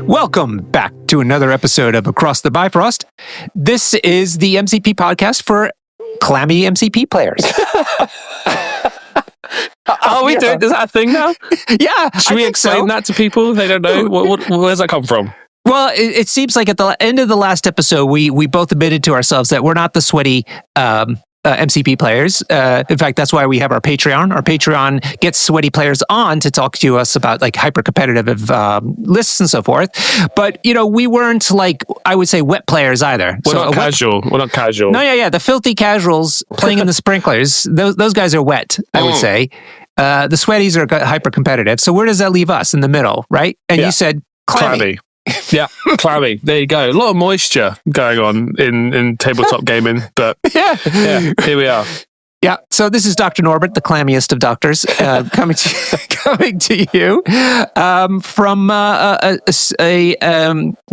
Welcome back to another episode of Across the Bifrost. This is the MCP podcast for clammy MCP players. Are we doing? Is that a thing now? Yeah. Should we explain that to people? They don't know. Where's that come from? Well, it seems like at the end of the last episode, we both admitted to ourselves that we're not the sweaty MCP players. In fact, that's why we have our Patreon. Our Patreon gets sweaty players on to talk to us about like hyper competitive lists and so forth. But we weren't like, I would say, wet players either. We're not casual. We're not casual. No, yeah. The filthy casuals playing in the sprinklers. Those guys are wet, I would say. The sweaties are hyper competitive. So where does that leave us in the middle, right? And you said clammy. Yeah, clammy. There you go. A lot of moisture going on in tabletop gaming, but yeah, here we are. Yeah, so this is Dr. Norbert, the clammiest of doctors, coming to you from well,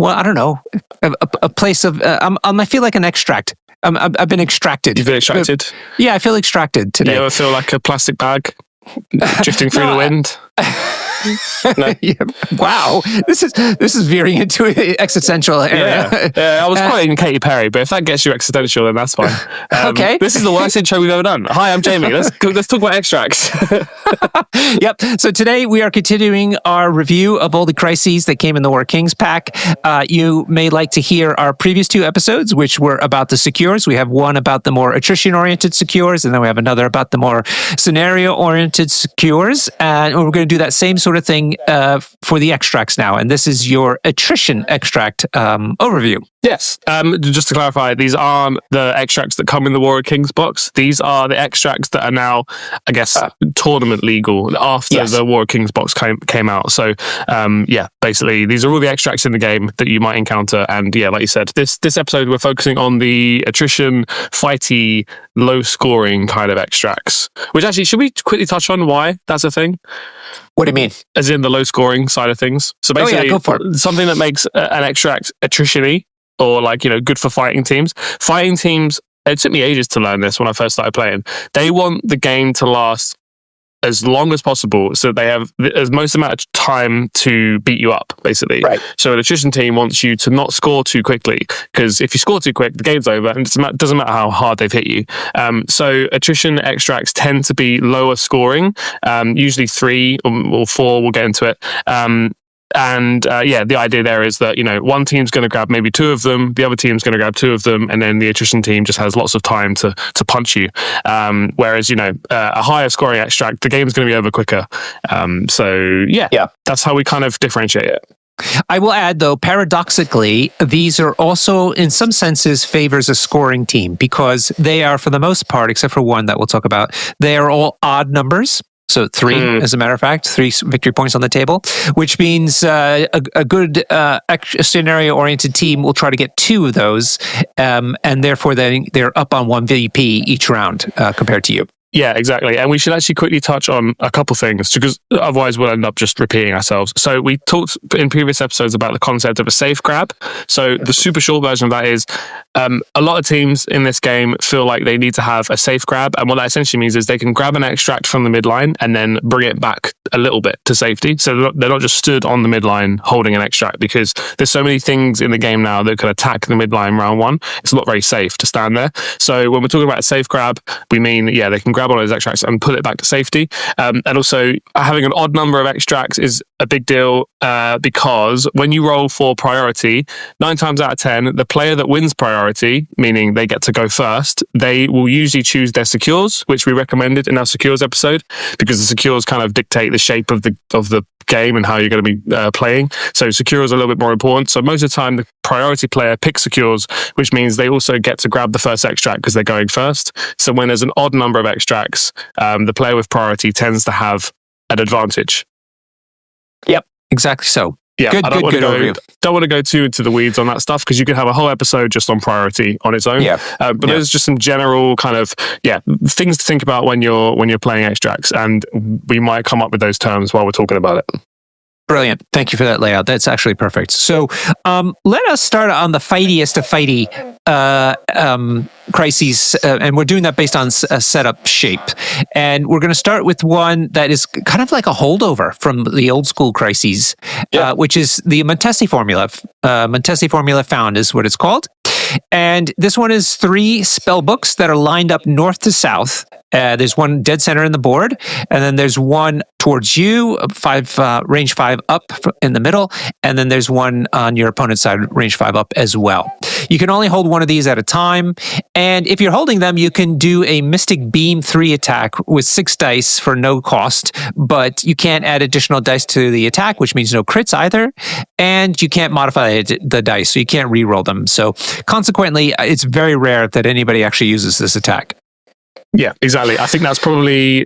I don't know, a place of. I feel like an extract. I've been extracted. You've been extracted? Yeah, I feel extracted today. You ever feel like a plastic bag drifting through the wind? No. Yeah. Wow, this is veering into an existential area. Yeah, I was quoting Katy Perry, but if that gets you existential, then that's fine. Okay, this is the worst intro we've ever done. Hi, I'm Jamie. Let's talk about extracts. Yep. So today we are continuing our review of all the crises that came in the War Kings pack. You may like to hear our previous two episodes, which were about the secures. We have one about the more attrition-oriented secures, and then we have another about the more scenario-oriented secures. And we're going to do that same sort of thing for the extracts now. And this is your attrition extract overview. Yes. Just to clarify, these aren't the extracts that come in the War Kings box. These are the extracts that are now, I guess, tournament legal after the War Kings box came out. So, basically, these are all the extracts in the game that you might encounter. And yeah, like you said, this episode, we're focusing on the attrition, fighty, low scoring kind of extracts. Which actually, should we quickly touch on why that's a thing? What do you mean? As in the low scoring side of things. So basically, go for it. Something that makes an extract attrition-y, or good for fighting teams. Fighting teams, it took me ages to learn this when I first started playing. They want the game to last as long as possible so that they have as most amount of time to beat you up, basically. Right. So an attrition team wants you to not score too quickly, because if you score too quick, the game's over, and it doesn't matter how hard they've hit you. So attrition extracts tend to be lower scoring, usually 3 or 4, we'll get into it. The idea there is that, one team's going to grab maybe 2 of them, the other team's going to grab 2 of them, and then the attrition team just has lots of time to punch you. Whereas, a higher scoring extract, the game's going to be over quicker. That's how we kind of differentiate it. I will add, though, paradoxically, these are also, in some senses, favors a scoring team, because they are, for the most part, except for one that we'll talk about, they are all odd numbers. So 3, as a matter of fact, 3 victory points on the table, which means a good scenario-oriented team will try to get 2 of those, and therefore they're up on 1 VP each round compared to you. Yeah, exactly. And we should actually quickly touch on a couple things, because otherwise we'll end up just repeating ourselves. So we talked in previous episodes about the concept of a safe grab. So the super short version of that is a lot of teams in this game feel like they need to have a safe grab. And what that essentially means is they can grab an extract from the midline and then bring it back a little bit to safety. So they're not just stood on the midline holding an extract, because there's so many things in the game now that can attack the midline round 1. It's not very safe to stand there. So when we're talking about a safe grab, we mean, they can grab all those extracts and put it back to safety. And also having an odd number of extracts is a big deal because when you roll for priority, 9 times out of 10, the player that wins priority, meaning they get to go first, they will usually choose their secures, which we recommended in our secures episode, because the secures kind of dictate the shape of the game and how you're going to be playing. So secures are a little bit more important. So most of the time, the priority player picks secures, which means they also get to grab the first extract because they're going first. So when there's an odd number of extracts, the player with priority tends to have an advantage. Yep, exactly so. Yeah, I don't want to go too into the weeds on that stuff, because you could have a whole episode just on priority on its own. But there's just some general kind of things to think about when you're playing extracts, and we might come up with those terms while we're talking about it. Brilliant. Thank you for that layout. That's actually perfect. So let us start on the fightiest of fighty crises, and we're doing that based on a setup shape. And we're going to start with one that is kind of like a holdover from the old school crises, which is the Montesi formula. Montesi formula found is what it's called. And this one is 3 spell books that are lined up north to south. There's one dead center in the board, and then there's one towards you, range 5 up in the middle, and then there's one on your opponent's side, range 5 up as well. You can only hold one of these at a time, and if you're holding them, you can do a Mystic Beam 3 attack with 6 dice for no cost, but you can't add additional dice to the attack, which means no crits either, and you can't modify the dice, so you can't re-roll them. So consequently, it's very rare that anybody actually uses this attack. Yeah, exactly. I think that's probably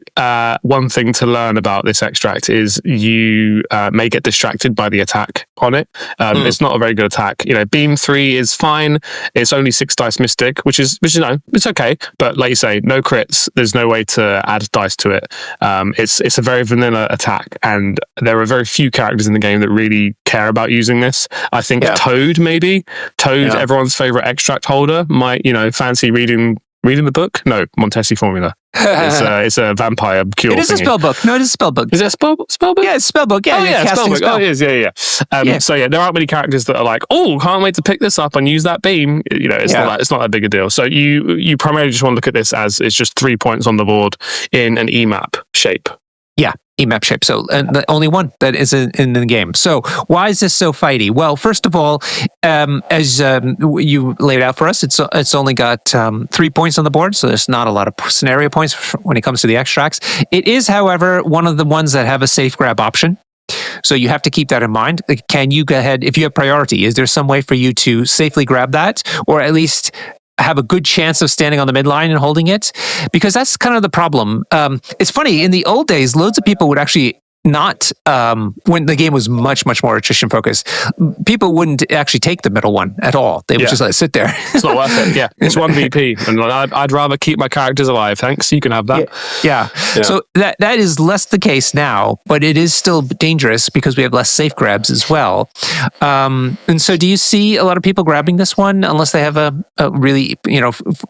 one thing to learn about this extract is you may get distracted by the attack on it. It's not a very good attack. Beam 3 is fine. It's only 6 dice mystic, which is it's okay. But like you say, no crits. There's no way to add dice to it. It's a very vanilla attack, and there are very few characters in the game that really care about using this. I think Toad, maybe. Toad, everyone's favorite extract holder, might fancy reading the book? No, Montesi formula. It's a vampire cure. It is a spell book. No, it is a spell book. Is it a spell book? Yeah, it's a spell book. Yeah, spell book. Oh, it is. Yeah. So there aren't many characters that are like, oh, can't wait to pick this up and use that beam. It's not that big a deal. So you primarily just want to look at this as it's just 3 points on the board in an EMAP shape. Yeah, EMAP shape. So the only one that is in the game. So why is this so fighty? Well, first of all, as you laid out for us, it's only got 3 points on the board, so there's not a lot of scenario points when it comes to the extracts. It is, however, one of the ones that have a safe grab option. So you have to keep that in mind. Can you go ahead, if you have priority, is there some way for you to safely grab that, or at least have a good chance of standing on the midline and holding it? Because that's kind of the problem. It's funny, in the old days, loads of people would actually not, when the game was much, much more attrition focused, people wouldn't actually take the middle one at all. They would just let it sit there. It's not worth it. Yeah, it's 1 VP. And I'd rather keep my characters alive. Thanks. You can have that. Yeah. So that is less the case now, but it is still dangerous because we have less safe grabs as well. And so do you see a lot of people grabbing this one unless they have a really,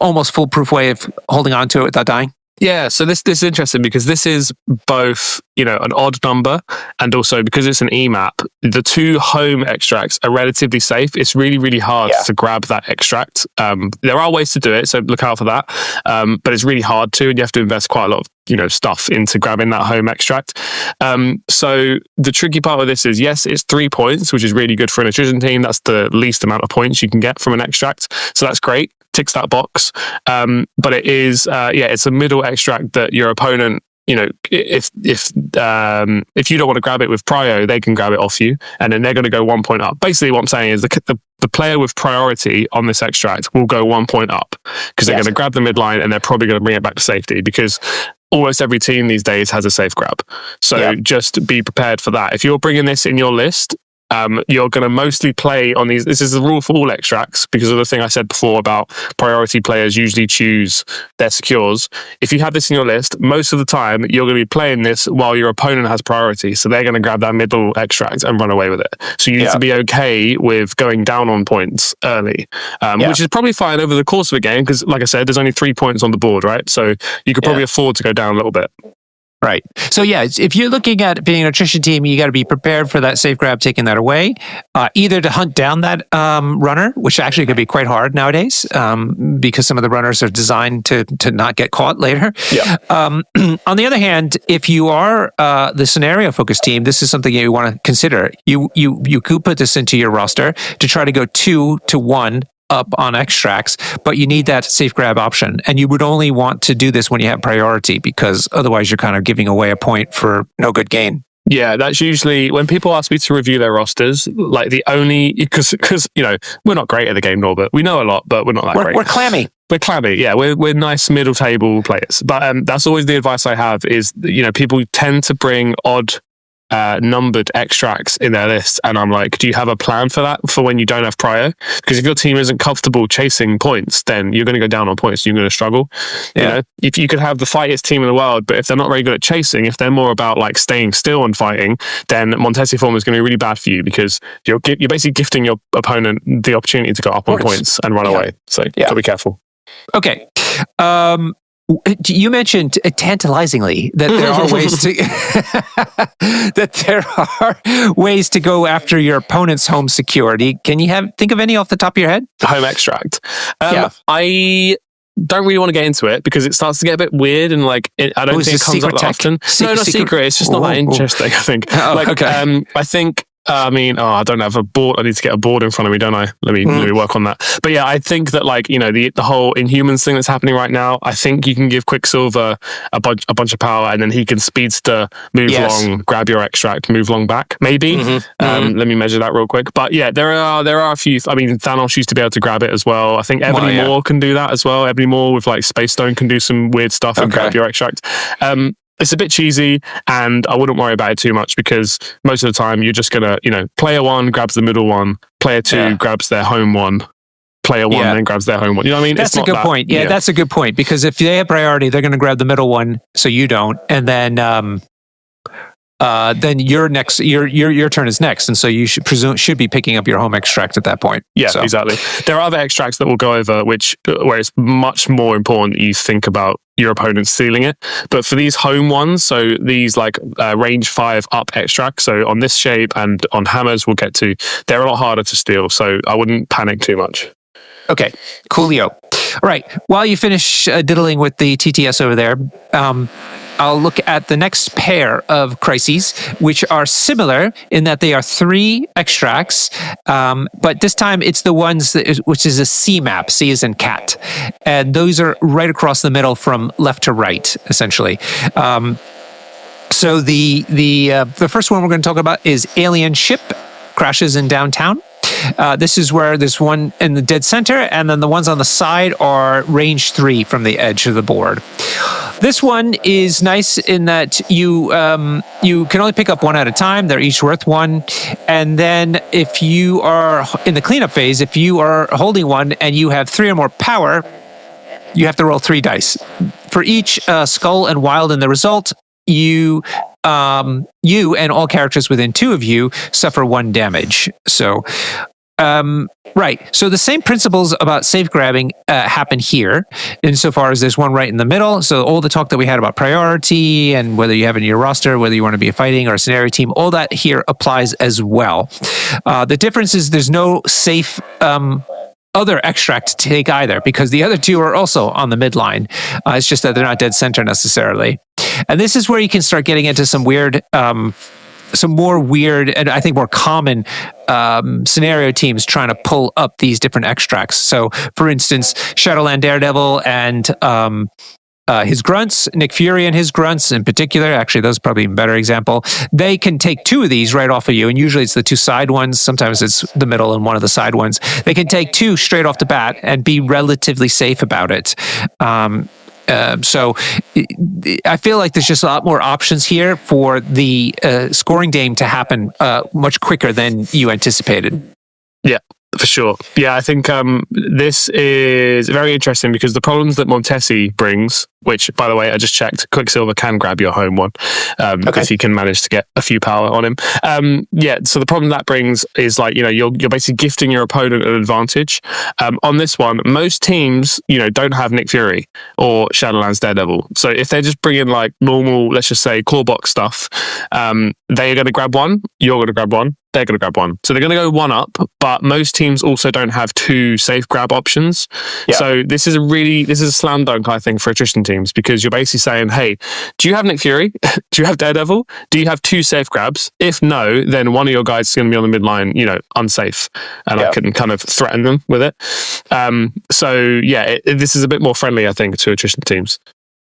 almost foolproof way of holding on to it without dying? Yeah, so this is interesting because this is both, an odd number, and also because it's an EMAP, the 2 home extracts are relatively safe. It's really, really hard to grab that extract. There are ways to do it, so look out for that. But it's really hard to, and you have to invest quite a lot of stuff into grabbing that home extract. So the tricky part of this is, yes, it's 3 points, which is really good for an attrition team. That's the least amount of points you can get from an extract. So that's great. Ticks that box. But it is, it's a middle extract that your opponent, if you don't want to grab it with prio, they can grab it off you, and then they're going to go 1 point up. Basically, what I'm saying is the player with priority on this extract will go 1 point up because they're going to grab the midline and they're probably going to bring it back to safety because almost every team these days has a safe grab. So just be prepared for that. If you're bringing this in your list, you're going to mostly play on these. This is the rule for all extracts because of the thing I said before about priority players usually choose their secures. If you have this in your list, most of the time you're going to be playing this while your opponent has priority. So they're going to grab that middle extract and run away with it. So you need to be okay with going down on points early, which is probably fine over the course of a game because, like I said, there's only 3 points on the board, right? So you could probably afford to go down a little bit. Right. So if you're looking at being an attrition team, you got to be prepared for that safe grab, taking that away, either to hunt down that runner, which actually could be quite hard nowadays because some of the runners are designed to not get caught later. Yeah. On the other hand, if you are the scenario focused team, this is something you want to consider. You could put this into your roster to try to go 2-1 up on extracts, but you need that safe grab option. And you would only want to do this when you have priority because otherwise you're kind of giving away a point for no good gain. Yeah, that's usually when people ask me to review their rosters, like because we're not great at the game, Norbert. We know a lot, but we're not that great. We're clammy. We're clammy, yeah. We're nice middle table players. But that's always the advice I have is, people tend to bring odd numbered extracts in their list, and I'm like, do you have a plan for that for when you don't have prio? Because if your team isn't comfortable chasing points, then you're going to go down on points. You're going to struggle. You know, if you could have the fightiest team in the world, but if they're not very good at chasing, if they're more about like staying still and fighting, then Montesi form is going to be really bad for you, because you're basically gifting your opponent the opportunity to go up on points and run away. So gotta be careful. Okay. You mentioned tantalizingly that there are ways to that there are ways to go after your opponent's home security. Can you think of any off the top of your head? Home extract. I don't really want to get into it because it starts to get a bit weird, and like I don't think it comes up that often. No, not secret. It's just not that interesting. I think. I think. I mean, I don't have a board. I need to get a board in front of me, don't I? Let me work on that. But yeah, I think that like, you know, the whole Inhumans thing that's happening right now, I think you can give Quicksilver a bunch of power, and then he can speedster, move long, grab your extract, move long back. Maybe. Let me measure that real quick. But yeah, there are a few. I mean, Thanos used to be able to grab it as well. I think Ebony Maw can do that as well. Ebony Maw with like Space Stone can do some weird stuff and grab your extract. It's a bit cheesy, and I wouldn't worry about it too much, because most of the time you're just gonna, you know, player 1 grabs the middle one, player 2 grabs their home one, player 1 then grabs their home one. You know what I mean? That's a good point. Yeah, that's a good point, because if they have priority, they're going to grab the middle one, so you don't, and then your next, your turn is next, and so you should be picking up your home extract at that point. Yeah, exactly. There are other extracts that we'll go over, where it's much more important that you think about your opponent stealing it. But for these home ones, so these like range 5 up extracts, so on this shape and on hammers we'll get to, they're a lot harder to steal, so I wouldn't panic too much. Okay, coolio. All right, while you finish diddling with the TTS over there, I'll look at the next pair of crises, which are similar in that they are 3 extracts, but this time it's the ones which is a C map. C is in cat, and those are right across the middle from left to right, essentially. So the first one we're going to talk about is Alien Ship crashes in downtown. This is where there's one in the dead center, and then the ones on the side are range 3 from the edge of the board. This one is nice in that you can only pick up 1 at a time. They're each worth 1. And then if you are in the cleanup phase, if you are holding one and you have 3 or more power, you have to roll 3 dice. For each skull and wild in the result, you and all characters within 2 of you suffer 1 damage. So right. So the same principles about safe grabbing happen here, insofar as there's one right in the middle. So all the talk that we had about priority and whether you have it in your roster, whether you want to be a fighting or a scenario team, all that here applies as well. The difference is there's no safe other extract to take either, because the other 2 are also on the midline. It's just that they're not dead center necessarily. And this is where you can start getting into some weird, some more weird and I think more common scenario teams trying to pull up these different extracts. So, for instance, Shadowland Daredevil and his grunts, Nick Fury and his grunts in particular, actually those are probably a better example, they can take 2 of these right off of you, and usually it's the 2 side ones, sometimes it's the middle and one of the side ones. They can take 2 straight off the bat and be relatively safe about it. So I feel like there's just a lot more options here for the scoring game to happen much quicker than you anticipated. Yeah, for sure. Yeah, I think this is very interesting, because the problems that Montesi brings, which, by the way, I just checked, Quicksilver can grab your home one, because he can manage to get a few power on him. So the problem that brings is, like, you know, you're basically gifting your opponent an advantage. On this one, most teams, you know, don't have Nick Fury or Shadowlands Daredevil. So if they're just bringing like normal, let's just say, clawbox stuff, they are going to grab 1, you're going to grab 1, they're going to grab 1. So they're going to go 1 up, but most teams also don't have 2 safe grab options. Yeah. So this is a slam dunk, I think, for attrition teams, because you're basically saying, hey, do you have Nick Fury? Do you have Daredevil? Do you have 2 safe grabs? If no, then one of your guys is going to be on the midline, you know, unsafe, and I can kind of threaten them with it. This is a bit more friendly, I think, to attrition teams.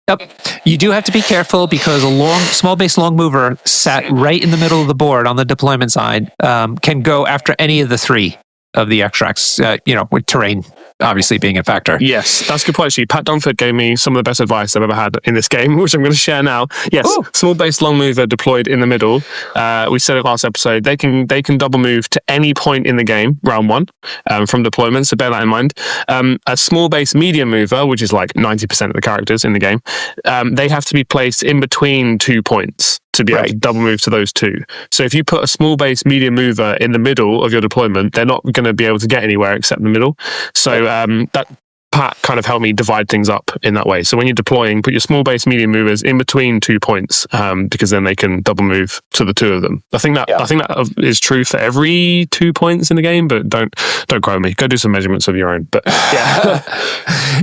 Yep. You do have to be careful, because a small base long mover sat right in the middle of the board on the deployment side can go after any of the 3 of the extracts, with terrain obviously being a factor. Yes, that's a good point. Actually, Pat Dunford gave me some of the best advice I've ever had in this game, which I'm going to share now. Yes, small base long mover deployed in the middle. We said it last episode. They can double move to any point in the game, round one, from deployment. So bear that in mind. A small base medium mover, which is like 90% of the characters in the game, they have to be placed in between 2 points to be able to double move to those two. So if you put a small base medium mover in the middle of your deployment, they're not going to be able to get anywhere except the middle. So that Pat kind of helped me divide things up in that way. So when you're deploying, put your small base medium movers in between 2 points, because then they can double move to the two of them. I think that is true for every 2 points in the game, but don't quote me. Go do some measurements of your own. But yeah.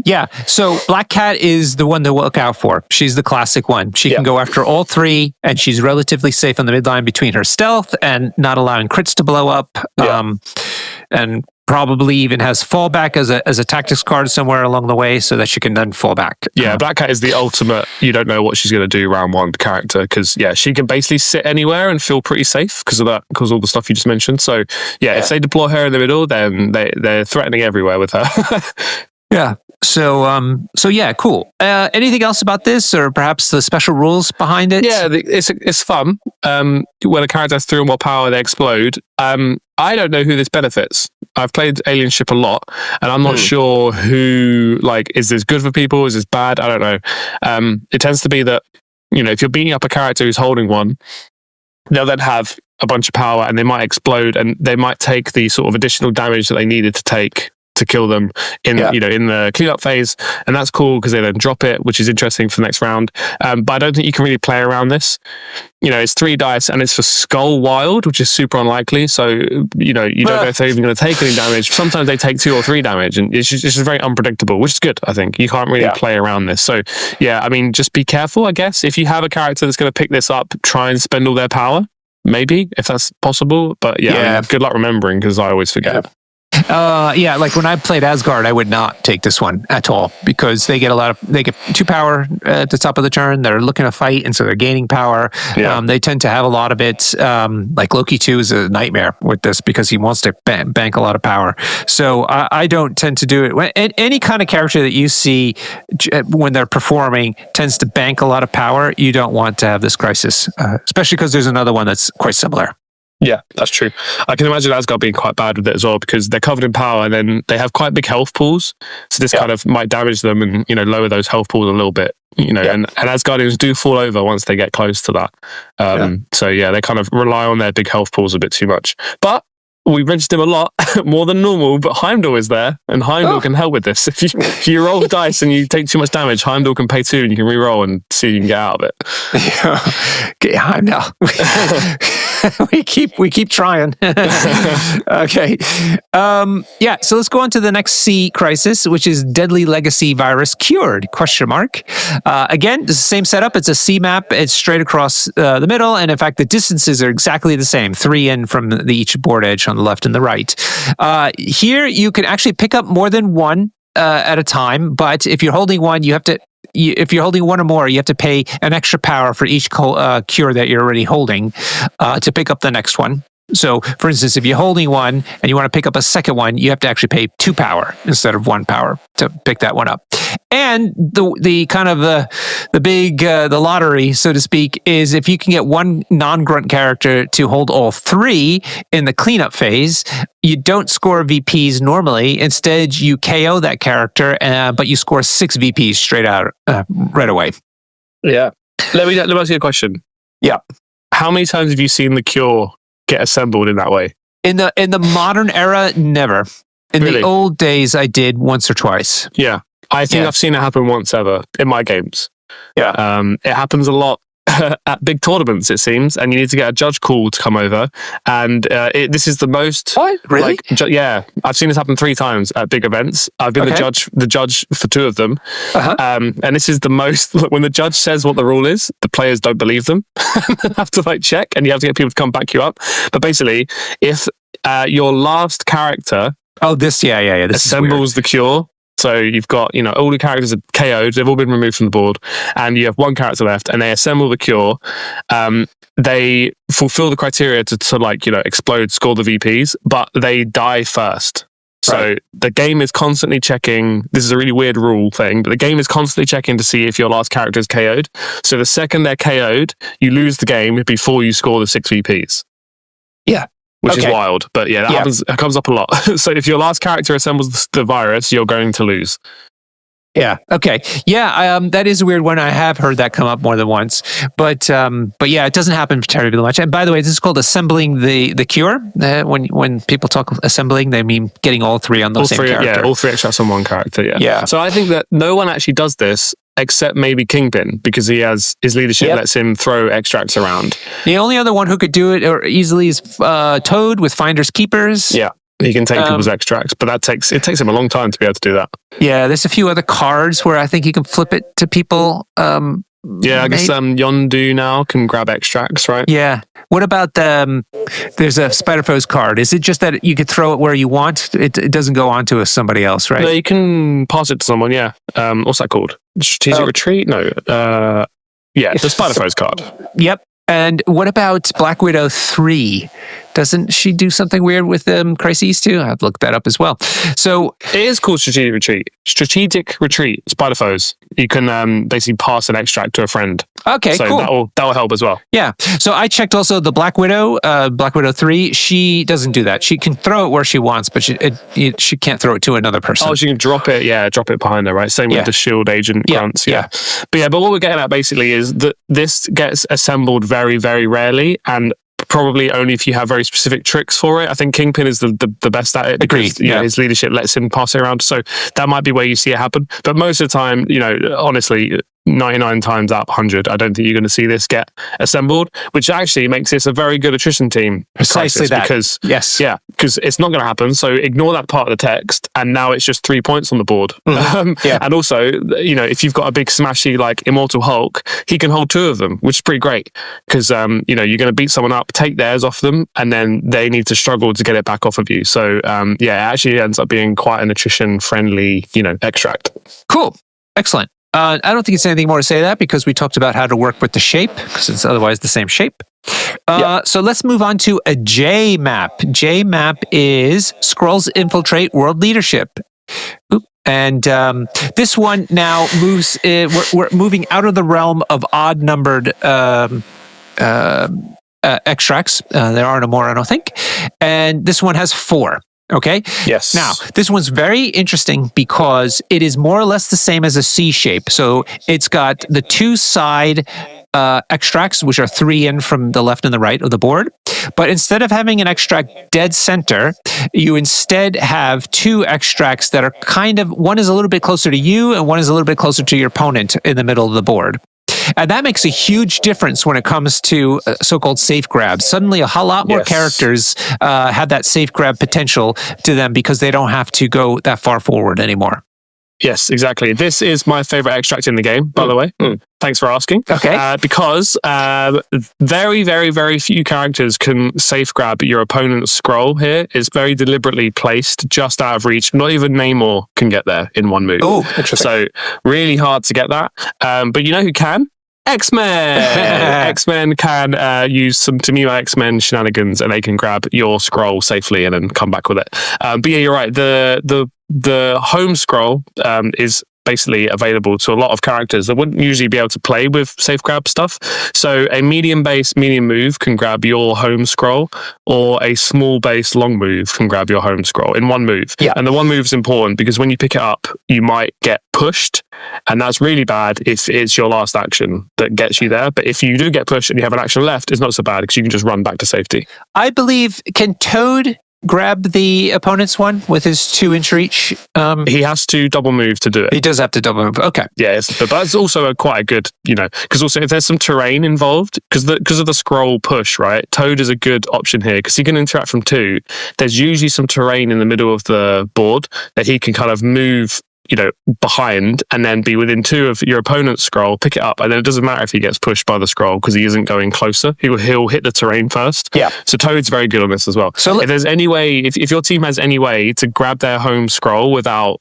Yeah. So Black Cat is the one to look out for. She's the classic one. She can go after all three, and she's relatively safe on the midline between her stealth and not allowing crits to blow up. And probably even has fallback as a tactics card somewhere along the way, so that she can then fall back. Yeah, Black Cat is the ultimate, you don't know what she's going to do round one character, because she can basically sit anywhere and feel pretty safe because of all the stuff you just mentioned. So if they deploy her in the middle, then they're threatening everywhere with her. Yeah. So yeah, cool. Anything else about this, or perhaps the special rules behind it? Yeah, it's fun. When a character has 3 or more power, they explode. I don't know who this benefits. I've played Alien Ship a lot, and I'm not sure who, is this good for people? Is this bad? I don't know. It tends to be that, if you're beating up a character who's holding one, they'll then have a bunch of power and they might explode, and they might take the sort of additional damage that they needed to take to kill them in the cleanup phase, and that's cool because they then drop it, which is interesting for the next round. But I don't think you can really play around this. It's 3 dice and it's for Skull Wild, which is super unlikely. So you don't know if they're even going to take any damage. Sometimes they take 2 or 3 damage, and it's just very unpredictable, which is good. I think you can't really play around this. So just be careful. I guess if you have a character that's going to pick this up, try and spend all their power, maybe if that's possible. But good luck remembering, because I always forget. Like when I played Asgard, I would not take this one at all, because they get 2 power at the top of the turn. They're looking to fight, and so they're gaining power. They tend to have a lot of it. Like Loki 2 is a nightmare with this because he wants to bank a lot of power. So I don't tend to do it. Any kind of character that you see when they're performing tends to bank a lot of power. You don't want to have this crisis, especially because there's another one that's quite similar. Yeah, that's true. I can imagine Asgard being quite bad with it as well, because they're covered in power and then they have quite big health pools. So this kind of might damage them and, lower those health pools a little bit, and Asgardians do fall over once they get close to that. So they kind of rely on their big health pools a bit too much. But we rinsed him a lot, more than normal, but Heimdall is there, and Heimdall can help with this. If you roll the dice and you take too much damage, Heimdall can pay 2 and you can re-roll and see if you can get out of it. Yeah, Heimdall. we keep trying. Okay. So let's go on to the next C crisis, which is Deadly Legacy Virus Cured? ? Again, it's the same setup. It's a C map. It's straight across the middle, and in fact, the distances are exactly the same. 3 in from each board edge on the left and the right. Here, you can actually pick up more than one at a time, but if you're holding one, if you're holding one or more, you have to pay an extra power for each cure that you're already holding to pick up the next one. So, for instance, if you're holding one and you want to pick up a second one, you have to actually pay 2 power instead of 1 power to pick that one up. And the kind of the big the lottery, so to speak, is if you can get one non-grunt character to hold all 3 in the cleanup phase, you don't score VPs normally. Instead, you KO that character, but you score 6 VPs straight out right away. Yeah. Let me ask you a question. Yeah. How many times have you seen the cure get assembled in that way? In the modern era, never. In Really? the old days, I did once or twice. Yeah. I think I've seen it happen once ever in my games. Yeah. It happens a lot at big tournaments, it seems, and you need to get a judge call to come over. And this is the most. What? Really? I've seen this happen 3 times at big events. I've been the judge for 2 of them. And this is the most. When the judge says what the rule is, the players don't believe them. Have to check, and you have to get people to come back you up. But basically, if your last character This assembles the cure. So you've got, all the characters are KO'd, they've all been removed from the board, and you have 1 character left, and they assemble the cure. They fulfill the criteria to explode, score the VPs, but they die first. So the game is constantly checking. This is a really weird rule thing, but the game is constantly checking to see if your last character is KO'd. So the second they're KO'd, you lose the game before you score the 6 VPs. Yeah. Which is wild. But yeah, that comes up a lot. So if your last character assembles the virus, you're going to lose. Yeah. Okay. Yeah. That is a weird one. I have heard that come up more than once, but yeah, it doesn't happen terribly much. And by the way, this is called assembling the cure. When people talk assembling, they mean getting all three on the same character. Yeah, all 3 extracts on one character. Yeah. Yeah. So I think that no one actually does this except maybe Kingpin, because he has his leadership lets him throw extracts around. The only other one who could do it or easily is Toad with Finders Keepers. Yeah. He can take people's extracts, but it takes him a long time to be able to do that. Yeah, there's a few other cards where I think you can flip it to people. I guess Yondu now can grab extracts, right? Yeah. What about there's a Spider Foes card. Is it just that you could throw it where you want? It doesn't go on to somebody else, right? No, you can pass it to someone, yeah. What's that called? Strategic Retreat? No. The Spider Foes card. Yep. And what about Black Widow 3? Doesn't she do something weird with Crises too? I've looked that up as well. So it is called Strategic Retreat. Strategic Retreat, Spider Foes. You can basically pass an extract to a friend. Okay, so cool. That'll help as well. Yeah. So I checked also the Black Widow 3. She doesn't do that. She can throw it where she wants, but she can't throw it to another person. Oh, she can drop it. Yeah, drop it behind her. Right. Same with the Shield Agent grunts. Yeah. But what we're getting at basically is that this gets assembled very, very rarely, and probably only if you have very specific tricks for it. I think Kingpin is the best at it because his leadership lets him pass it around. So that might be where you see it happen. But most of the time, honestly, 99 times out of 100, I don't think you're going to see this get assembled, which actually makes this a very good attrition team. Precisely that. Because it's not going to happen. So ignore that part of the text, and now it's just 3 points on the board. And also, if you've got a big smashy like Immortal Hulk, he can hold 2 of them, which is pretty great because you're going to beat someone up, take theirs off them, and then they need to struggle to get it back off of you. So it actually ends up being quite an attrition friendly, extract. Cool. Excellent. I don't think it's anything more to say that because we talked about how to work with the shape because it's otherwise the same shape. So let's move on to a J map. J map is Skrulls infiltrate world leadership. And this one now moves. We're moving out of the realm of odd numbered extracts. There are no more, I don't think. And this one has 4. Okay. Yes. Now, this one's very interesting because it is more or less the same as a C shape. So it's got the 2 side extracts, which are 3 in from the left and the right of the board. But instead of having an extract dead center, you instead have 2 extracts that are one is a little bit closer to you and one is a little bit closer to your opponent in the middle of the board. And that makes a huge difference when it comes to so-called safe grabs. Suddenly, a whole lot more characters have that safe grab potential to them because they don't have to go that far forward anymore. Yes, exactly. This is my favorite extract in the game, by the way. Thanks for asking. Okay. Because very, very, very few characters can safe grab your opponent's scroll here. It's very deliberately placed just out of reach. Not even Namor can get there in one move. Oh, interesting. So really hard to get that. But you know who can? X-Men! X-Men can use some Tamima X-Men shenanigans and they can grab your scroll safely and then come back with it. But yeah, you're right. The home scroll is basically available to a lot of characters that wouldn't usually be able to play with safe grab stuff. So a medium base, medium move can grab your home scroll, or a small base, long move can grab your home scroll in one move. Yeah. And the one move is important because when you pick it up, you might get pushed, and that's really bad if it's your last action that gets you there. But if you do get pushed and you have an action left, it's not so bad because you can just run back to safety. I believe, can Toad grab the opponent's one with his 2-inch reach? He has to double move to do it. He does have to double move. Okay. Yeah, but that's also quite a good, because also if there's some terrain involved, because of the scroll push, right? Toad is a good option here because he can interact from 2. There's usually some terrain in the middle of the board that he can kind of move behind and then be within 2 of your opponent's scroll, pick it up, and then it doesn't matter if he gets pushed by the scroll because he isn't going closer. He'll hit the terrain first. Yeah. So Toad's very good on this as well. So if there's any way, if your team has any way to grab their home scroll without,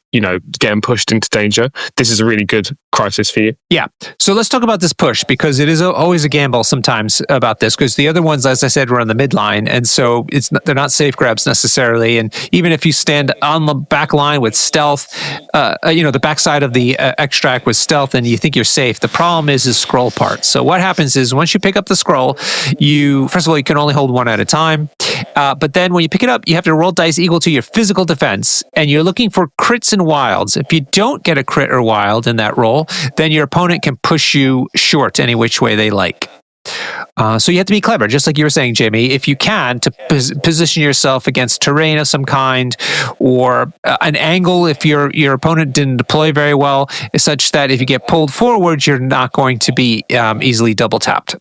getting pushed into danger, this is a really good crisis for you. Yeah. So let's talk about this push, because it is always a gamble sometimes about this, because the other ones, as I said, were on the midline, and so they're not safe grabs necessarily. And even if you stand on the back line with stealth, the backside of the extract with stealth, and you think you're safe, the problem is the scroll part. So what happens is once you pick up the scroll, first of all, you can only hold one at a time. But then when you pick it up, you have to roll dice equal to your physical defense, and you're looking for crits and wilds. If you don't get a crit or wild in that roll, then your opponent can push you short any which way they like. So you have to be clever, just like you were saying, Jamie, if you can, to position yourself against terrain of some kind, or an angle if your opponent didn't deploy very well, such that if you get pulled forward, you're not going to be easily double tapped.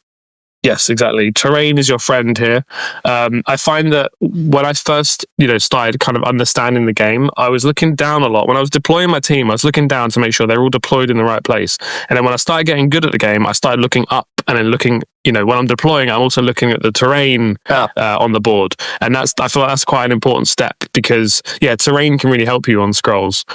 Yes, exactly. Terrain is your friend here. I find that when I first, started kind of understanding the game, I was looking down a lot. When I was deploying my team, I was looking down to make sure they're all deployed in the right place. And then when I started getting good at the game, I started looking up and then looking, when I'm deploying, I'm also looking at the terrain on the board. And I feel like that's quite an important step because, terrain can really help you on scrolls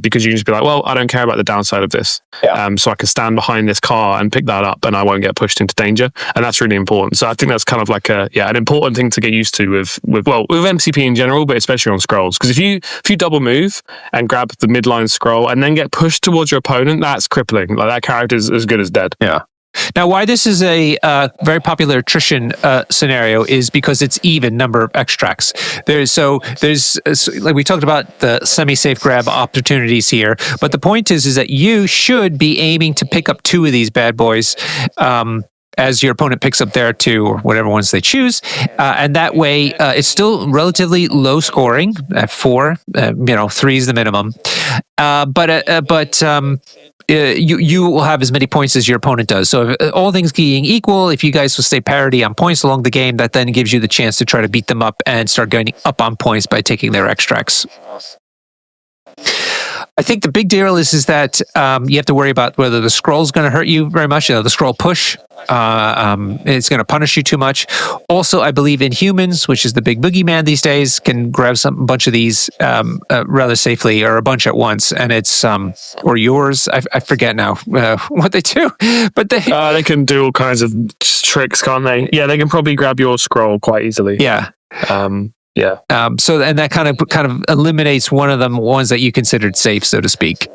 because you can just be like, well, I don't care about the downside of this. Yeah. So I can stand behind this car and pick that up and I won't get pushed into danger. And that's really important. So I think that's kind of like an important thing to get used to with MCP in general, but especially on scrolls. Because if you double move and grab the midline scroll and then get pushed towards your opponent, that's crippling. Like that character is as good as dead. Yeah. Now, why this is a very popular attrition scenario is because it's even number of extracts. There's like we talked about the semi-safe grab opportunities here, but the point is that you should be aiming to pick up 2 of these bad boys as your opponent picks up their 2 or whatever ones they choose, and that way it's still relatively low scoring at 4. 3 is the minimum, but you will have as many points as your opponent does. So if, all things being equal, if you guys will stay parity on points along the game, that then gives you the chance to try to beat them up and start going up on points by taking their extracts. I think the big deal is that you have to worry about whether the scroll's going to hurt you very much. The scroll push, it's going to punish you too much. Also, I believe Inhumans, which is the big boogeyman these days, can grab a bunch of these rather safely, or a bunch at once. And it's or yours. I forget now what they do, but they can do all kinds of tricks, can't they? Yeah, they can probably grab your scroll quite easily. Yeah. Yeah. So, and that kind of eliminates one of them, ones that you considered safe, so to speak.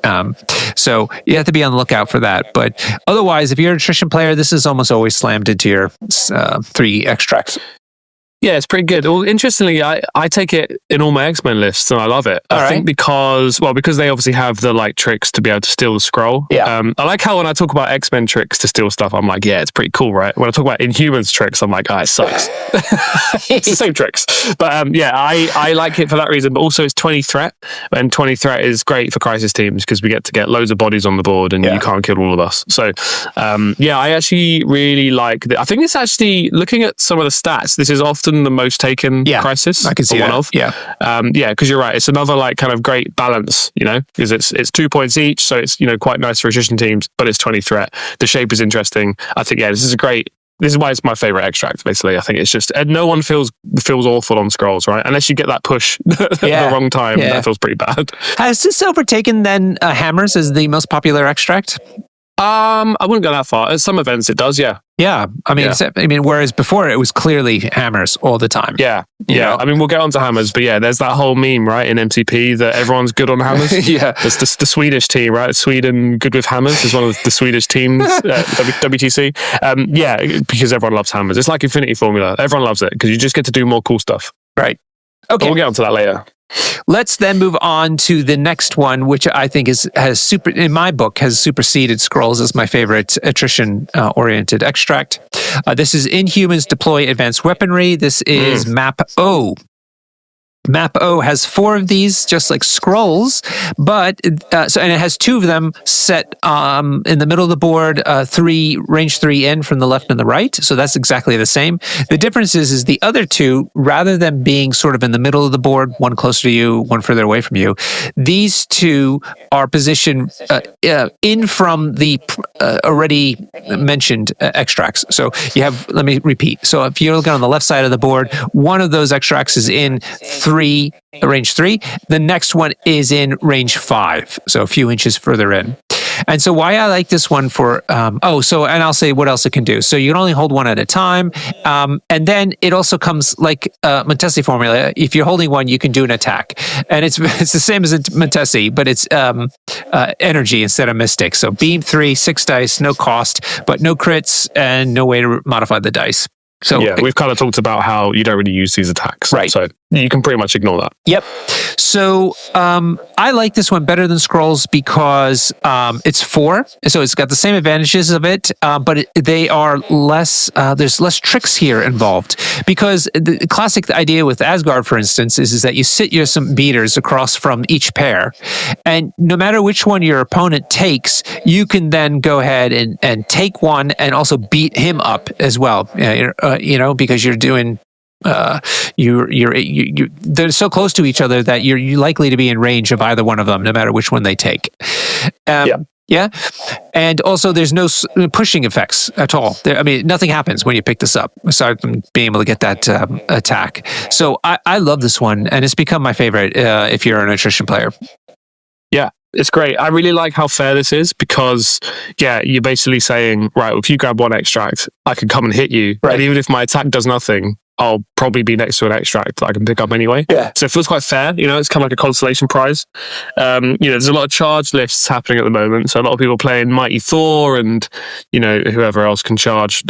So you have to be on the lookout for that. But otherwise, if you're an attrition player, this is almost always slammed into your 3 extracts. Yeah, it's pretty good. Well, interestingly, I take it in all my X-Men lists and I love it. I think because they obviously have the tricks to be able to steal the scroll. Yeah. I like how when I talk about X-Men tricks to steal stuff, I'm like, yeah, it's pretty cool, right? When I talk about Inhumans tricks, I'm like, it sucks. It's the same tricks. But I like it for that reason. But also it's 20 threat, and 20 threat is great for crisis teams because we get to get loads of bodies on the board and you can't kill all of us. So I actually really like I think it's actually, looking at some of the stats, this is often the most taken crisis. I can see that. Because you're right. It's another kind of great balance, because it's 2 points each, so it's quite nice for attrition teams, but it's 20 threat. The shape is interesting. I think this is why it's my favorite extract. Basically, I think it's just, and no one feels awful on scrolls, right? Unless you get that push at the wrong time, that feels pretty bad. Has this overtaken then hammers as the most popular extract? I wouldn't go that far. At some events, it does. Yeah. Yeah. I mean, whereas before it was clearly hammers all the time. Yeah. Yeah. I mean, we'll get on to hammers, but there's that whole meme, right, in MCP that everyone's good on hammers. Yeah. It's the Swedish team, right? Sweden good with hammers is one of the Swedish teams, WTC. Because everyone loves hammers. It's like Infinity Formula. Everyone loves it because you just get to do more cool stuff. Right. Okay. But we'll get on to that later. Let's then move on to the next one, which I think has superseded scrolls as my favorite attrition oriented extract. This is Inhumans Deploy Advanced Weaponry. This is map O. Map O has 4 of these, just like scrolls, but and it has 2 of them set in the middle of the board, 3 range 3 in from the left and the right. So that's exactly the same. The difference is the other 2, rather than being sort of in the middle of the board, one closer to you, one further away from you, these 2 are positioned in from the already mentioned extracts. So you have, let me repeat. So if you're looking on the left side of the board, one of those extracts is in range 3. The next one is in range 5, so a few inches further in. And so why I like this one for, and I'll say what else it can do. So you can only hold one at a time. And then it also comes like Montesi formula. If you're holding one, you can do an attack. And it's the same as a Montesi, but it's energy instead of mystic. So beam 3, 6 dice, no cost, but no crits and no way to modify the dice. So yeah, we've kind of talked about how you don't really use these attacks. Right. So you can pretty much ignore that. Yep. So I like this one better than Scrolls because it's 4. So it's got the same advantages of it, but they are less, there's less tricks here involved. Because the classic idea with Asgard, for instance, is that you sit your some beaters across from each pair. And no matter which one your opponent takes, you can then go ahead and take one and also beat him up as well. Because you're doing they're so close to each other that you're likely to be in range of either one of them, no matter which one they take. Yeah. And also there's no pushing effects at all. Nothing happens when you pick this up aside from being able to get that attack. So I love this one, and it's become my favorite if you're an attrition player. Yeah, it's great. I really like how fair this is because, you're basically saying, right, if you grab one extract, I can come and hit you. Right. And even if my attack does nothing, I'll probably be next to an extract that I can pick up anyway. Yeah. So it feels quite fair. It's kind of like a consolation prize. There's a lot of charge lists happening at the moment. So a lot of people playing Mighty Thor and, whoever else can charge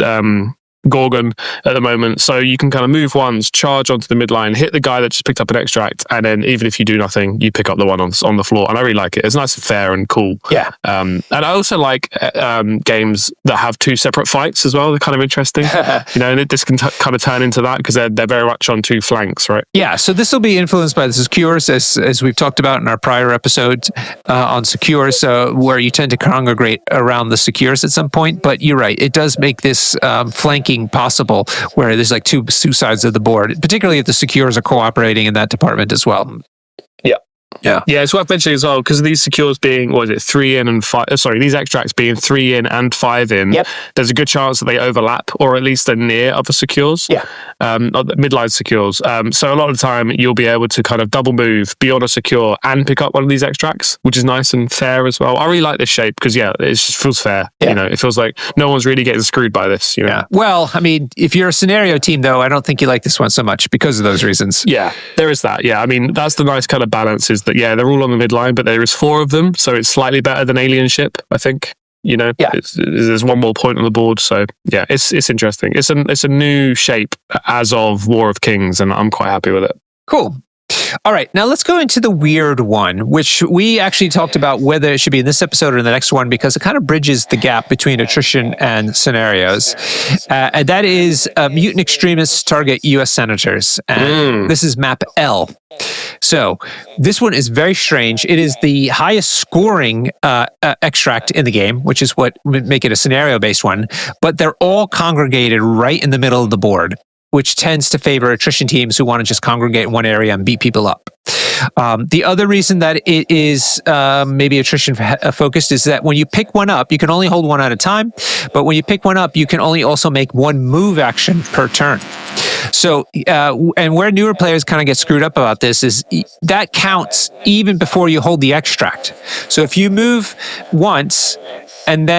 Gorgon at the moment. So you can kind of move once, charge onto the midline, hit the guy that just picked up an extract, and then even if you do nothing, you pick up the one on the floor. And I really like it. It's nice and fair and cool. Yeah. And I also like games that have 2 separate fights as well. They're kind of interesting. And this can kind of turn into that because they're very much on 2 flanks, right? Yeah. So this will be influenced by the secures, as we've talked about in our prior episodes on secures, where you tend to congregate around the secures at some point. But you're right. It does make this flanking possible where there's like two sides of the board, particularly if the secures are cooperating in that department as well. Yeah, it's worth mentioning as well because these secures being 3 in and 5. These extracts being 3 in and 5 in. Yep. There's a good chance that they overlap, or at least they're near other secures. Yeah. Midline secures. So a lot of the time you'll be able to kind of double move, be on a secure, and pick up one of these extracts, which is nice and fair as well. I really like this shape because it just feels fair. Yeah. It feels like no one's really getting screwed by this. Yeah. Well, if you're a scenario team, though, I don't think you like this one so much because of those reasons. Yeah, there is that. Yeah, that's the nice kind of balance is that, they're all on the midline, but there is 4 of them, so it's slightly better than Alien Ship, I think. There's one more point on the board, so it's interesting. It's a new shape as of War of Kings, and I'm quite happy with it. Cool. All right, now let's go into the weird one, which we actually talked about whether it should be in this episode or in the next one because it kind of bridges the gap between attrition and scenarios. And that is mutant extremists target U.S. senators. And this is map L. So this one is very strange. It is the highest scoring extract in the game, which is what would make it a scenario-based one. But they're all congregated right in the middle of the board, which tends to favor attrition teams who want to just congregate in one area and beat people up. The other reason that it is maybe attrition focused is that when you pick one up, you can only hold one at a time. But when you pick one up, you can only also make one move action per turn. So, and where newer players kind of get screwed up about this is that counts even before you hold the extract. So if you move once and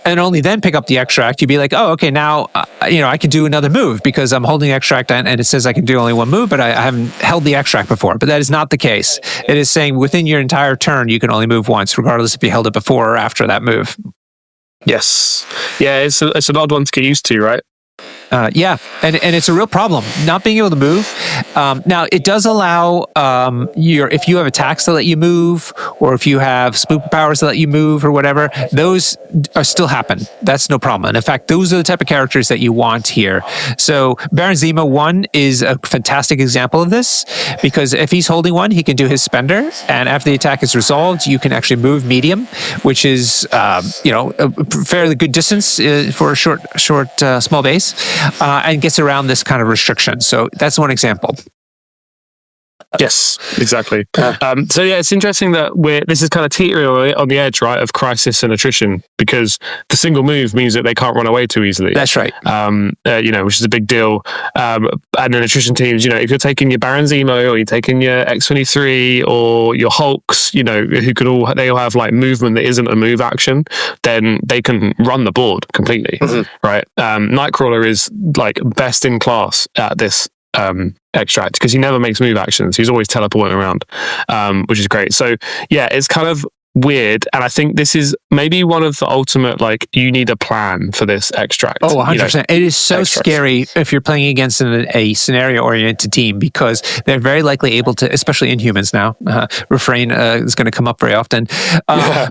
only then pick up the extract, you'd be like, oh, okay, now, I can do another move because I'm holding the extract and it says I can do only one move, but I haven't held the extract before. But that is not the case. It is saying within your entire turn, you can only move once, regardless if you held it before or after that move. Yes. Yeah, it's an odd one to get used to, right? And it's a real problem not being able to move. Now, it does allow if you have attacks that let you move, or if you have superpowers that let you move, or whatever, those are still happen. That's no problem. And in fact, those are the type of characters that you want here. So Baron Zemo 1 is a fantastic example of this, because if he's holding one, he can do his spender, and after the attack is resolved, you can actually move medium, which is a fairly good distance for a short small base, and gets around this kind of restriction. So that's one example. Yes, exactly. So yeah, it's interesting that this is kind of teetering on the edge, right, of Crisis and Attrition, because the single move means that they can't run away too easily. That's right. Which is a big deal. And then Attrition teams, if you're taking your Baron Zemo, or you're taking your X-23, or your Hulks, they all have like movement that isn't a move action, then they can run the board completely, right? Nightcrawler is like best in class at this extract, because he never makes move actions. He's always teleporting around, which is great. So yeah, it's kind of weird, and I think this is maybe one of the ultimate, like, you need a plan for this extract. Oh, 100%. It is so scary if you're playing against a scenario-oriented team, because they're very likely able to, especially Inhumans now, refrain is going to come up very often,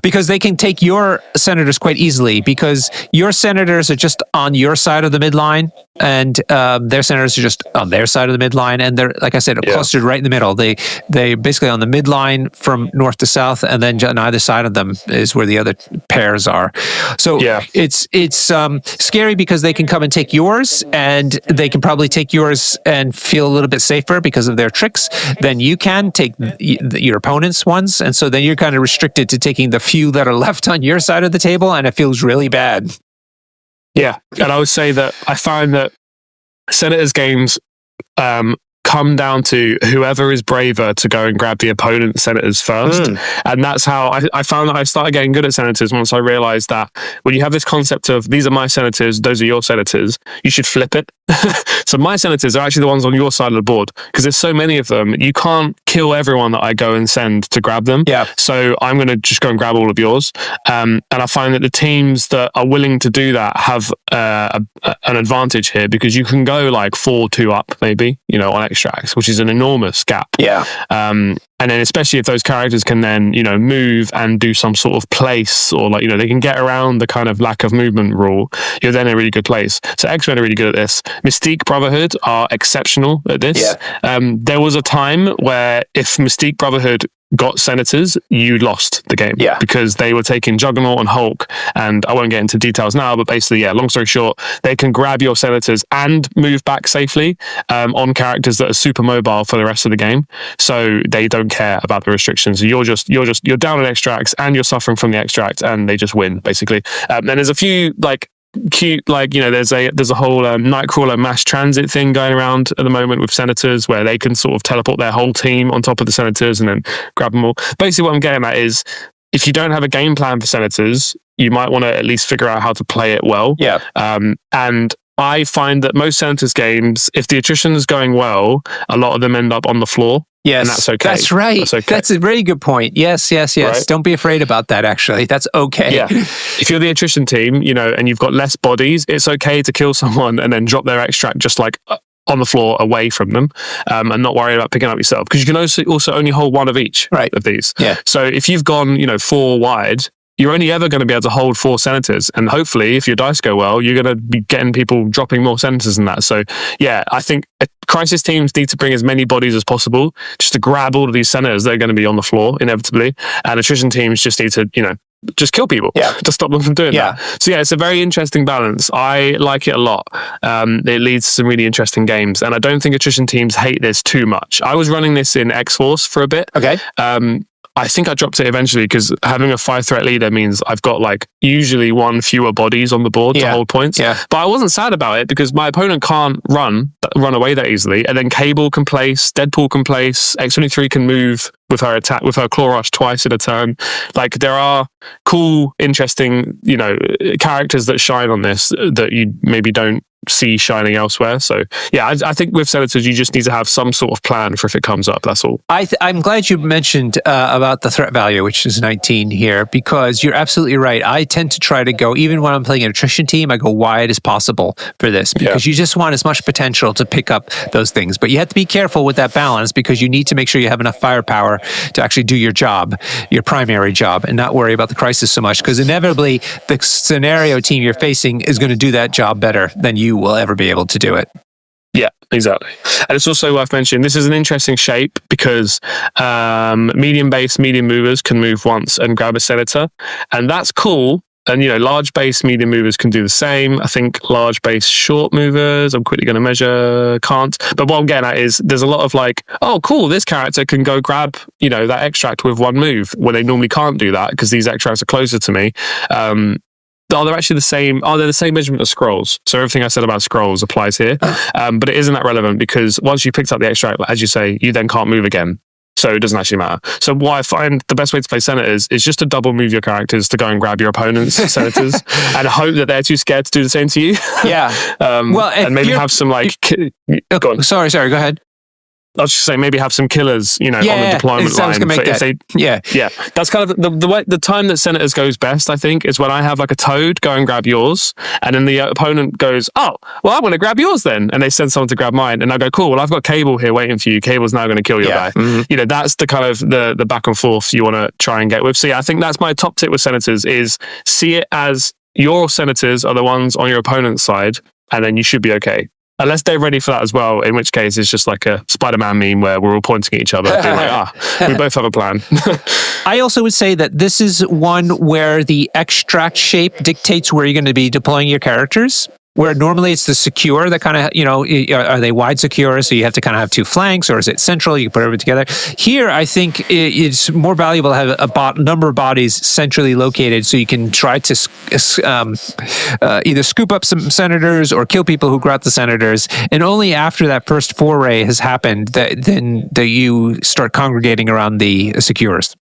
because they can take your senators quite easily, because your senators are just on your side of the midline, and their senators are just on their side of the midline, and they're, like I said, clustered right in the middle. They basically on the midline from north to south, and then on either side of them is where the other pairs are. So it's scary, because they can come and take yours, and they can probably take yours and feel a little bit safer because of their tricks. Then you can take your opponent's ones, and so then you're kind of restricted to taking the few that are left on your side of the table, and it feels really bad. Yeah, and I would say that I find that Senators games come down to whoever is braver to go and grab the opponent's senators first. And that's how I found that I started getting good at senators once I realized that when you have this concept of, these are my senators, those are your senators, you should flip it. So my senators are actually the ones on your side of the board, because there's so many of them. You can't kill everyone that I go and send to grab them. Yeah. So I'm going to just go and grab all of yours. And I find that the teams that are willing to do that have an advantage here, because you can go like 4-2 up, maybe, on extracts, which is an enormous gap. Yeah. And then especially if those characters can then, move and do some sort of place, or like, they can get around the kind of lack of movement rule, you're then in a really good place. So X-Men are really good at this. Mystique Brotherhood are exceptional at this. Yeah. There was a time where if Mystique Brotherhood got senators, you lost the game. Yeah. Because they were taking Juggernaut and Hulk, and I won't get into details now, but basically, long story short, they can grab your senators and move back safely on characters that are super mobile for the rest of the game. So they don't care about the restrictions. You're down on extracts, and you're suffering from the extract, and they just win, basically. And there's a few cute, there's a whole Nightcrawler mass transit thing going around at the moment with senators, where they can sort of teleport their whole team on top of the senators and then grab them all. Basically what I'm getting at is, if you don't have a game plan for senators, you might want to at least figure out how to play it well. Yeah. And I find that most senators games, if the attrition is going well, a lot of them end up on the floor. Yes, and that's okay. That's right. That's okay. That's a very good point. Yes. Right? Don't be afraid about that, actually. That's okay. Yeah. If you're the attrition team, and you've got less bodies, it's okay to kill someone and then drop their extract just like on the floor away from them, and not worry about picking up yourself, because you can also only hold one of each of these. Yeah. So if you've gone, 4 wide, you're only ever going to be able to hold 4 senators. And hopefully, if your dice go well, you're going to be getting people dropping more senators than that. So yeah, I think crisis teams need to bring as many bodies as possible just to grab all of these senators that are going to be on the floor inevitably. And attrition teams just need to, just kill people to stop them from doing that. So yeah, it's a very interesting balance. I like it a lot. It leads to some really interesting games. And I don't think attrition teams hate this too much. I was running this in X-Force for a bit. Okay. I think I dropped it eventually, because having a 5-threat leader means I've got usually 1 fewer bodies on the board to hold points. Yeah. But I wasn't sad about it, because my opponent can't run away that easily. And then Cable can place, Deadpool can place, X-23 can move with her attack, with her claw rush twice in a turn. There are cool, interesting, characters that shine on this that you maybe don't see shining elsewhere. So yeah, I think with senators, you just need to have some sort of plan for if it comes up. That's all. I'm glad you mentioned about the threat value, which is 19 here, because you're absolutely right. I tend to try to go, even when I'm playing an attrition team, I go wide as possible for this because you just want as much potential to pick up those things. But you have to be careful with that balance because you need to make sure you have enough firepower to actually do your job, your primary job, and not worry about the crisis so much because inevitably the scenario team you're facing is going to do that job better than you will ever be able to do it. Yeah, exactly. And it's also worth mentioning, this is an interesting shape because medium base, medium movers can move once and grab a senator. And that's cool. And, large base, medium movers can do the same. I think large base, short movers, I'm quickly going to measure, can't. But what I'm getting at is there's a lot of like, oh, cool, this character can go grab, that extract with one move when they normally can't do that because these extracts are closer to me. Are they actually the same? Are they the same measurement as scrolls? So everything I said about scrolls applies here. But it isn't that relevant because once you picked up the extract, as you say, you then can't move again. So it doesn't actually matter. So what I find the best way to play senators is just to double move your characters to go and grab your opponent's senators and hope that they're too scared to do the same to you. Yeah. And maybe have some like... Go on. Sorry, go ahead. I was just saying, maybe have some killers, on the deployment line. That's kind of the time that senators goes best. I think is when I have like a toad go and grab yours, and then the opponent goes, "Oh, well, I'm going to grab yours then," and they send someone to grab mine, and I go, "Cool, well, I've got Cable here waiting for you. Cable's now going to kill your guy." Mm-hmm. That's the kind of the back and forth you want to try and get with. So yeah, I think that's my top tip with senators: is see it as your senators are the ones on your opponent's side, and then you should be okay. Unless they're ready for that as well, in which case it's just like a Spider-Man meme where we're all pointing at each other, being like, we both have a plan. I also would say that this is one where the extract shape dictates where you're going to be deploying your characters. Where normally it's the secure that kind of, are they wide secure? So you have to kind of have two flanks, or is it central? You can put everything together. Here, I think it's more valuable to have a number of bodies centrally located so you can try to either scoop up some senators or kill people who grab the senators. And only after that first foray has happened that you start congregating around the secures.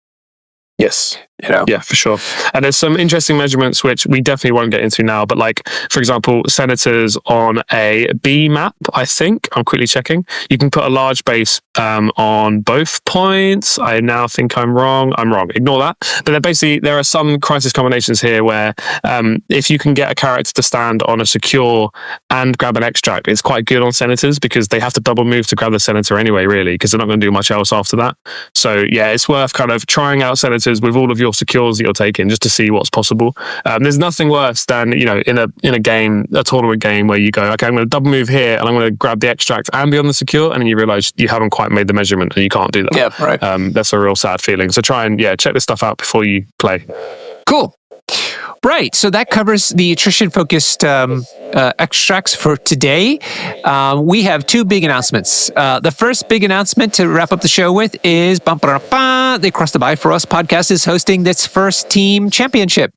Yes. Yeah, for sure. And there's some interesting measurements which we definitely won't get into now, but like, for example, senators on a B map, I think, I'm quickly checking, you can put a large base on both points. I now think I'm wrong. Ignore that. But there are some crisis combinations here where if you can get a character to stand on a secure and grab an extract, it's quite good on senators because they have to double move to grab the senator anyway, really, because they're not going to do much else after that. So yeah, it's worth kind of trying out senators with all of your secures that you're taking just to see what's possible. There's nothing worse than in a game, a tournament game, where you go, okay, I'm going to double move here and I'm going to grab the extract and be on the secure, and then you realize you haven't quite made the measurement and you can't do that. Yeah, right. That's a real sad feeling. So try and check this stuff out before you play. Cool. Right, so that covers the attrition-focused extracts for today. We have two big announcements. The first big announcement to wrap up the show with is the Across the Bifrost podcast is hosting its first team championship.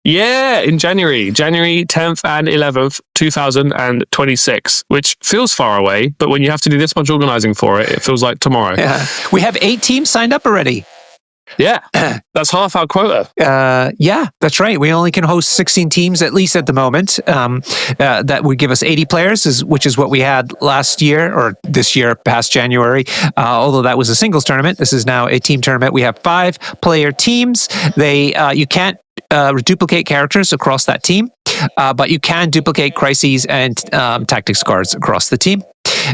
Yeah, in January 10th and 11th, 2026, which feels far away, but when you have to do this much organizing for it, it feels like tomorrow. Yeah. We have 8 teams signed up already. Yeah, that's half our quota. Yeah, that's right. We only can host 16 teams, at least at the moment. That would give us 80 players, which is what we had last year or this year, past January. Although that was a singles tournament, this is now a team tournament. We have 5-player teams. You can't duplicate characters across that team, but you can duplicate crises and tactics cards across the team.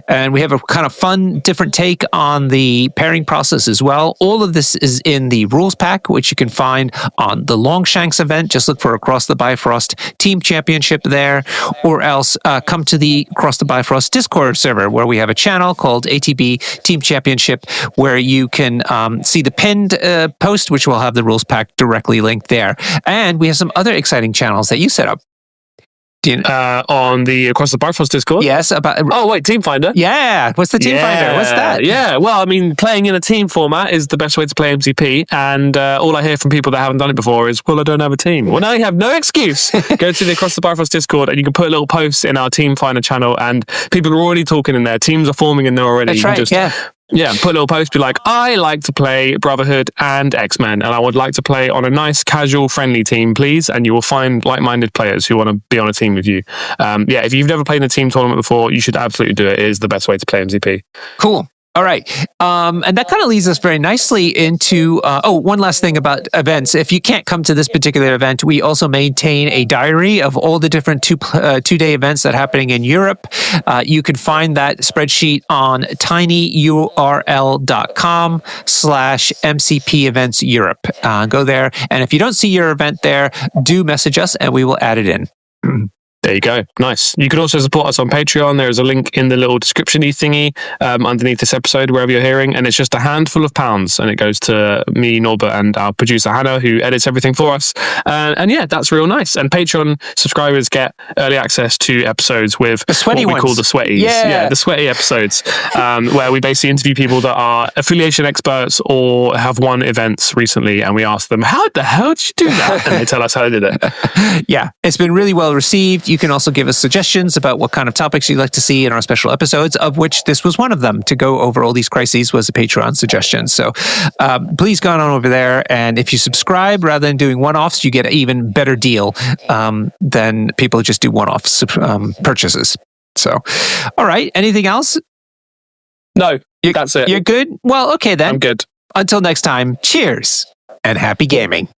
And we have a kind of fun, different take on the pairing process as well. All of this is in the rules pack, which you can find on the Longshanks event. Just look for Across the Bifrost Team Championship there, or else come to the Across the Bifrost Discord server, where we have a channel called ATB Team Championship, where you can see the pinned post, which will have the rules pack directly linked there. And we have some other exciting channels that you set up. On the Across the Bifrost Discord? Yes. Team Finder? Yeah. What's the Team Finder? What's that? Yeah. Well, I mean, playing in a team format is the best way to play MCP. And all I hear from people that haven't done it before is, well, I don't have a team. Well, now you have no excuse. Go to the Across the Bifrost Discord and you can put a little post in our Team Finder channel, and people are already talking in there. Teams are forming in there already. That's right, Yeah, put a little post, be like, I like to play Brotherhood and X-Men, and I would like to play on a nice, casual, friendly team, please. And you will find like-minded players who want to be on a team with you. If you've never played in a team tournament before, you should absolutely do it. It is the best way to play MCP. Cool. All right. And that kind of leads us very nicely into, one last thing about events. If you can't come to this particular event, we also maintain a diary of all the different two-day events that are happening in Europe. You can find that spreadsheet on tinyurl.com/MCP Events Europe. Go there. And if you don't see your event there, do message us and we will add it in. There you go. Nice. You can also support us on Patreon. There's a link in the little description-y thingy underneath this episode, wherever you're hearing. And it's just a handful of pounds. And it goes to me, Norbert, and our producer, Hannah, who edits everything for us. And yeah, that's real nice. And Patreon subscribers get early access to episodes with the sweaty what we ones. call the sweaties. Yeah, the sweaty episodes, where we basically interview people that are affiliation experts or have won events recently. And we ask them, how the hell did you do that? And they tell us how they did it. Yeah, it's been really well received. You can also give us suggestions about what kind of topics you'd like to see in our special episodes, of which this was one of them. To go over all these crises was a Patreon suggestion. So please go on over there. And if you subscribe, rather than doing one-offs, you get an even better deal than people who just do one-off purchases. So, all right. Anything else? No, that's it. You're good? Well, okay then. I'm good. Until next time, cheers and happy gaming.